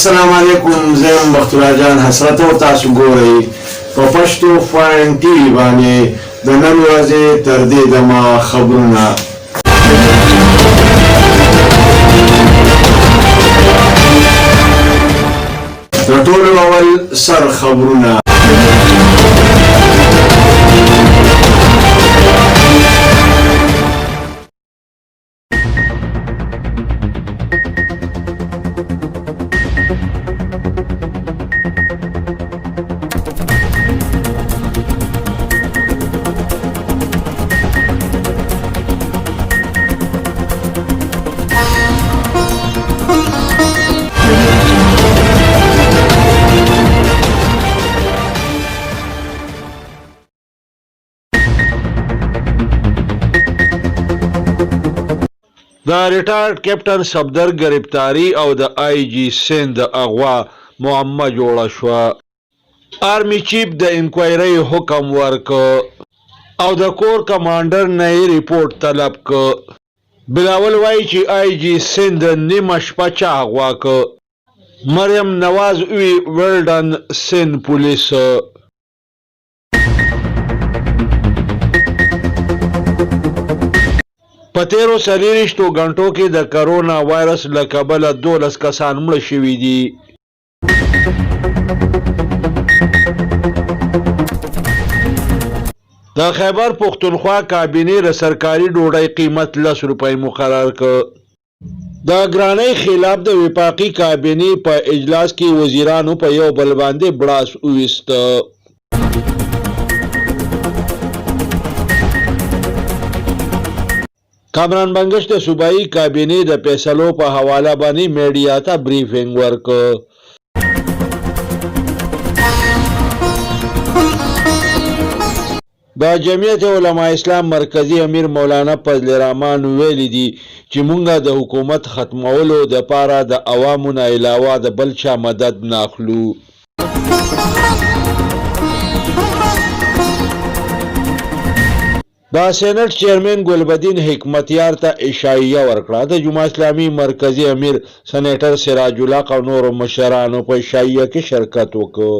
السلام علیکم، زه بختیار جان حسرت او تاسو ګورئ په پښتو فاین ټي وي باندې د نن ورځې تر دې دمه خبرونه. د ټولو اول سر خبرونه. د ریټایرډ کیپټن صفدر گرفتاری او د آی جی سند اغوا معما جوړه شوه. آرمی چیف د انکوایری حکم ورک او د کور کمانډر نه ریپورت طلب ک. بلاول وای چې آی جی سند نیمه شپه چا اغوا ک. مریم نواز وی ولډن سند پولیس. په تیرو 24 غنټو کې د کرونا وایرس له کبله 12 کسان مړه شوي دي. د خیبر پښتونخوا کابینې د سرکاري ډوډۍ قیمت 10 روپۍ مقرر کړ. د ګرانۍ خلاف د وفاقي کابینې په اجلاس کې وزیرانو په یو بل باندې بړاس وویسته. کامران بنگش د صوبایي کابینې د فیصلو په حواله باندې میډیا ته بریفینګ ورکړ. د جمعیت علماء اسلام مرکزی امیر مولانا فضل الرحمن ویلي دي چې مونږ د حکومت ختمولو د پاره د عوامو نه علاوه د بل چا مدد نه اخلو. د سېنات چیرمن ګلبدین حکمتیار ته اشاعیه ورکړه. د جمعه اسلامي مرکزی امیر سېنیټر سراج الحق او نور مشرانو په اشاعیه کې شرکت وکړ.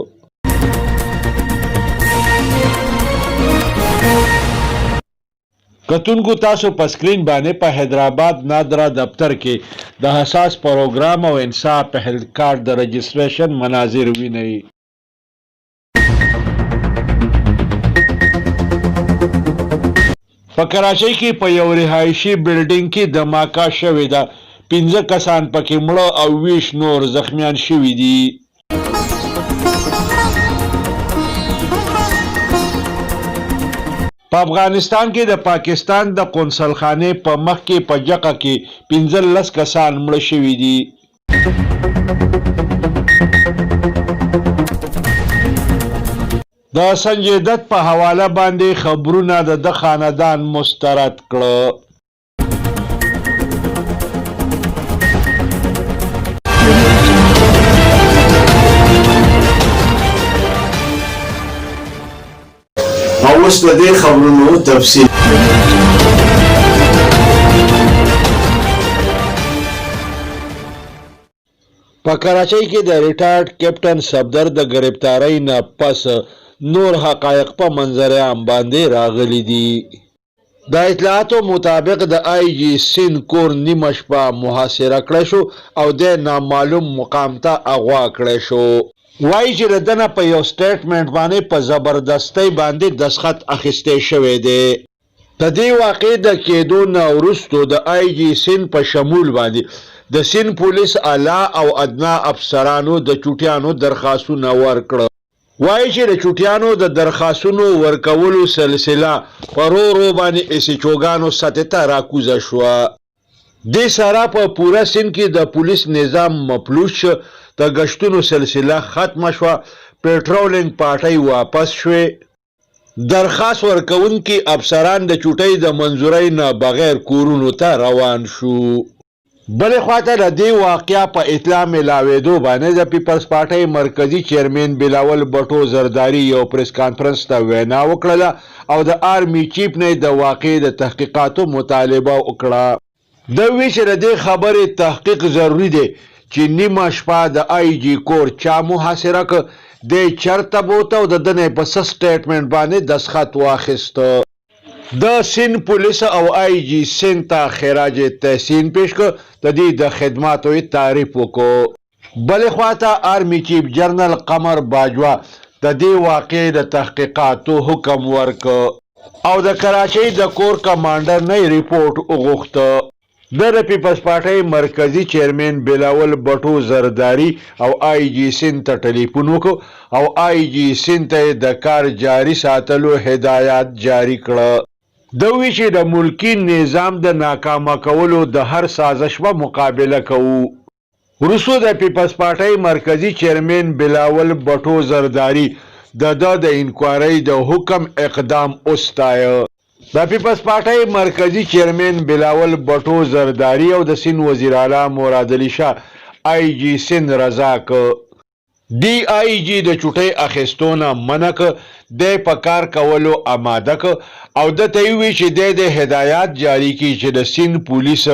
کتونکو تاسو په سکرین باندې په حیدرآباد نادرا دفتر کې د حساس پروګرام او انصاف پهل کارت د رجسټریشن مناظر وینئ. په کراچۍ کې په یو رهایشي بلډینګ کې دماکه شوې ده. 15 کسان پکې مړه او 20 نور زخمیان شوي دي. په افغانستان کې د پاکستان د قونسلخانې په مخ کې په جقه کې 15 کسان مړه شوي دي. د سنجي دت په حواله باندې خبرونه د خاندان مسترد کړه. او اوس د دې خبرونو تفصیل. په کراچۍ کې د ریټایرډ کیپټن صفدر د گرفتاری نه پس نور حقایق په منظر عام باندې راغلي دي. د اطلاعاتو مطابق د آی جی سند کور نیمه شپه محاصره کړی شو او د نامعلوم مقام ته اغوا کړی شو. وایي چې د دنه په یو سټیټمنټ باندې په زبردستۍ باندې دستخط اخیستی شوی دی. د دې واقعې د کېدو نه وروستو د آی جی سند په شمول باندې د سند پولیس اعلی او ادنا افسرانو د چوټیانو درخواستونه ورکړه. وایي چې د چوټیانو د درخواستونو ورکولو سلسله په ورو باندې ایسچوګانو سطح ته راکوزه شوه. دې سره په پوره سند کې د پولیس نظام مفلوج شو. د گشتونو سلسله ختمه شوه. پیټرولینګ پارټۍ واپس شوې. درخواست ورکوونکي افسران د چوټۍ د منظورۍ نه بغیر کورونو ته روان شو. بلې خواته د دې واقعیا په اطلاع ملاوېدو باندې د پیپلز پارټۍ مرکزی چیرمن بلاول بټو زرداری یو پریس کانفرنس ته وینا وکړه او د آرمی چیف نه د واقعې د تحقیقاتو مطالبه وکړه. د وی چې د دې خبرې تحقیق ضروری دی چې نیمه شپه د آی جی کور چا محاصره که دی چرته بوته او د دنې په څه سټیټمنټ باندې دستخط واخیسته. د سند پولیس او آی جی سند ته خراج تحسین پیش که د دې د خدماتو تعریف وکړو. بلې خواته آرمی چیف جنرال قمر باجوا د دې واقعې د تحقیقاتو حکم ورکړ او د کراچۍ د کور کمانډر نه ریپورټ وغوښته. د پیپلز پارټۍ مرکزی چیرمن بلاول بټو زرداری او آی جی سند ته ټلیفون وکړ او آی جی سند ته د کار جاری ساتلو هدایات جاری کړه. د وی چې د ملکی نظام د ناکامه کولو د هر سازش په مقابله کوو. وروسته د پیپلز پارټۍ مرکزی چیرمن بلاول بټو زرداری د انکوایرۍ د حکم اقدام وستایه. د پیپلز پارټۍ مرکزی چیرمن بلاول بټو زرداری او د سند وزیر اعلی مراد علي شاه آی جی سند رضا که. دی آی جی د چوټۍ اخیستونه منع که، دی په کار کولو آماده که او د ته وی چې د هدایات جاری کی چې د سند پولیس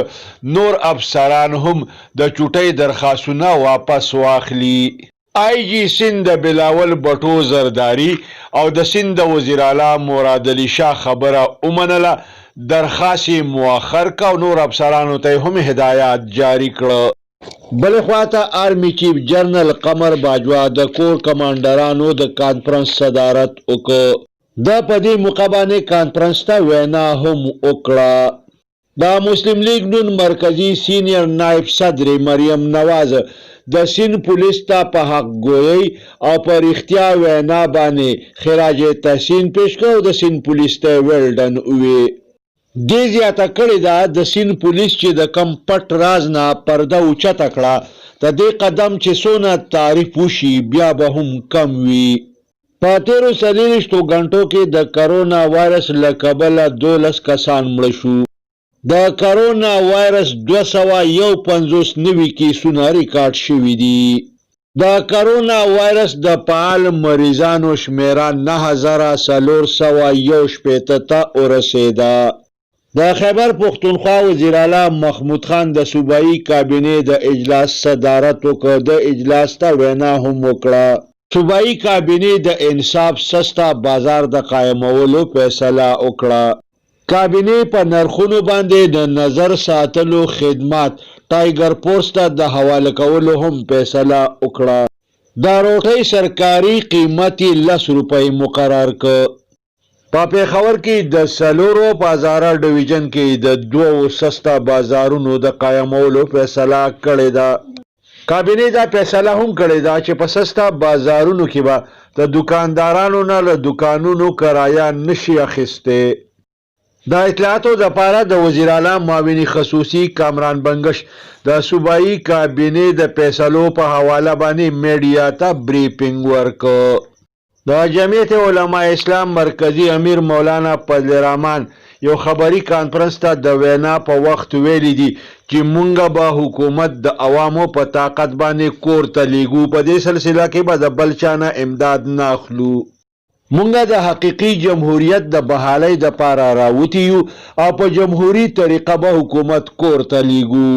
نور افسران هم د چوټۍ درخواستونه واپس واخلي. آی جی سند د بلاول بټو زرداری او د سند وزیر اعلی مراد علي شاه خبره ومنله، درخواست مؤخر کا او نور افسرانو ته هم هدایات جاری کړه. بلې خواته آرمی چیف جنرال قمر باجوا د کور کمانډرانو د کانفرنس صدارت وکړ. د په دې موقع باندې کانفرنس ته وینا هم وکړه. د مسلم لیگ نون مرکزی سینئر نائب صدر مریم نواز د سند پولیس ته په حق گویی او په رښتیا وینا باندې خراج تحسین پیش کړ او د سند پولیس ته ویلډن وی. دې زیاته کړې ده د سند پولیس چې د کم پټ راز نه پرده اوچته کړه د دې قدم چې څونه تعریف وشي بیا به هم کم وي. په تیرو 24 غنټو کې د کرونا وایرس له کبله 12 کسان مړه شو. د کرونا وایرس 251 نوي کیسونه ریکارډ شوي دي. د کرونا وایرس د فعال مریضانو شمیره 9461 ته ورسېده. د خیبر پختونخوا وزیر اعلی محمود خان د صوبایي کابینې د اجلاس صدارت وکړ. د اجلاس ته وینا هم وکړه. صوبایي کابینې د انصاف سسته بازار د قایمولو فیصله وکړه. کابینې په نرخونو باندې د نظر ساتلو خدمات ټایګر پورس ته د حواله کولو هم فیصله وکړه. د روټۍ سرکاري قیمت 10 روپۍ مقرر کړ. په پېښور کې د سلورو بازار ډویژن کې د 2 سسته بازارونو د قایمولو فیصله کړې ده. کابینې دا فیصله هم کړې ده چې په سسته بازارونو کې به د دکاندارانو نه له دکانونو کرایه نشي اخیستی. د اطلاعاتو دپاره د وزیر اعلی معاون خصوصي کامران بنگش د صوبایي کابینې د فیصلو په حواله باندې میډیا ته بریفینګ ورکړ. د جمعیت علماء اسلام مرکزی امیر مولانا فضل الرحمن یو خبري کانفرنس ته د وینا په وخت ویلي دي چې مونږ به حکومت د عوامو په طاقت باندې کور ته لیږو. په دې سلسله کې به د بل چا نه امداد نه اخلو. مونږ د حقیقي جمهوریت د بحالۍ دپاره راوتي یو او په جمهوري طریقه به حکومت کور ته لیږو.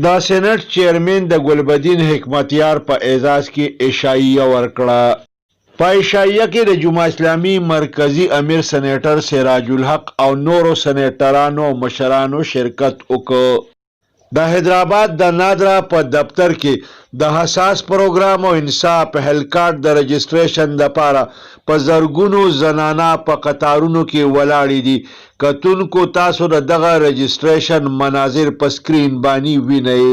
د سینټ چیرمن د ګلبدین حکمتیار په اعزاز کې عشاییه ورکړه. په عشاییه کې د جمعه اسلامي مرکزی امیر سینیټر سراج الحق او نورو سینیټرانو مشرانو شرکت وکړ. د حیدرآباد د نادرا په دفتر کې د حساس پروګرام او انصاف هیل کارت د رجسټریشن دپاره په زرګونو زنانه په قطارونو کې ولاړې دي. کتونکو تاسو د دغه رجسټریشن مناظر په سکرین باندې وینئ.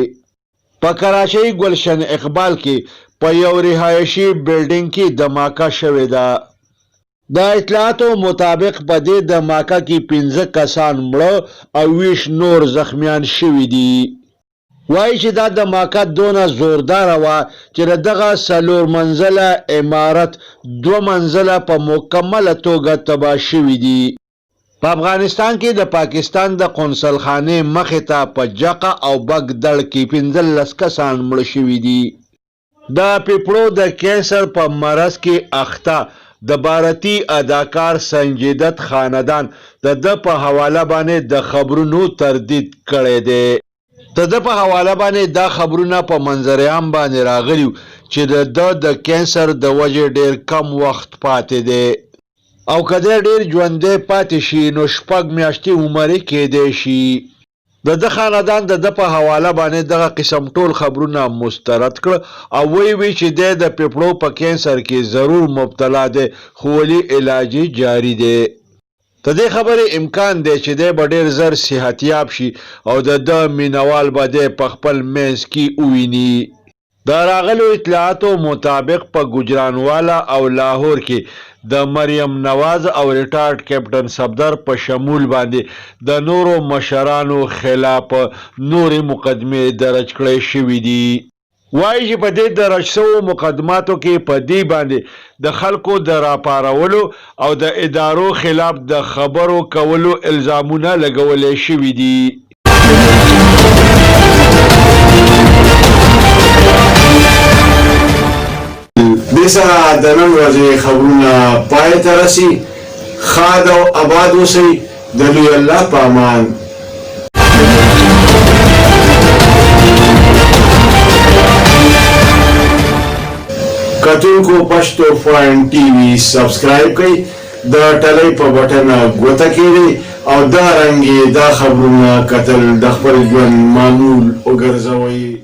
په کراچۍ ګلشن اقبال کې په یو رهایشي بلډینګ کې دماکه شوې ده. د اطلاعاتو مطابق په دې دماکه کې 15 کسان مړه او 20 نور زخمیان شوي دي. وایي چې دا دماکه دونه زورداره وه چې دغه 4 منزله عمارت 2 منزله په مکمله توګه تباه شوي دي. په افغانستان کې د پاکستان د قونسل خانې مخې ته په جقه او بګ دړ کې 15 کسان مړه شوي دي. د پیپړو د کینسر په مرض کې اخته د بھارتی اداکار سنجي دت خاندان د په حواله باندې د خبرونو تردید کړی دی. د ده په حواله باندې دا خبرونه په منظر عام باندې راغلي چې د کینسر د وجې ډیر کم وخت پاتې دی او که دی ډیر ژوندی پاتې شي نو 6 میاشتې عمر یې کیدی شي. د ده خاندان د ده په حواله باندې دغه قسم ټول خبرونه مسترد کړ او وی چې دی د پیپړو په کینسر کې ضرور مبتلا دی خو ولې علاج جاری دی. د دې خبرې امکان دی چې دی به ډېر زر صحتیاب شي او د ده مینوال به دی په خپل منځ کې وویني. د راغلو اطلاعاتو مطابق په ګجرانوالا او لاهور کې د مریم نواز او ریټارډ کیپټن صفدر په شمول باندې د نورو مشرانو خلاف نورې مقدمې درج کړې شوې دي. وایي چې په دې درج شوو مقدماتو کې په دې باندې د خلکو د راپارولو او د ادارو خلاف د خبرو کولو الزامونه لګولې شوي دي. دې سره د نن ورځې خبرونه پای ته رسي. ښاد او آباد اوسئ. د لوی الله په امان. کتونکو پښتو پوینټ ټي وي سبسکرایب کړئ، د ټلۍ په بټن ګوته کړئ او دا رنګې دا خبرونه کتل د خپل ژوند معمول وګرځوئ.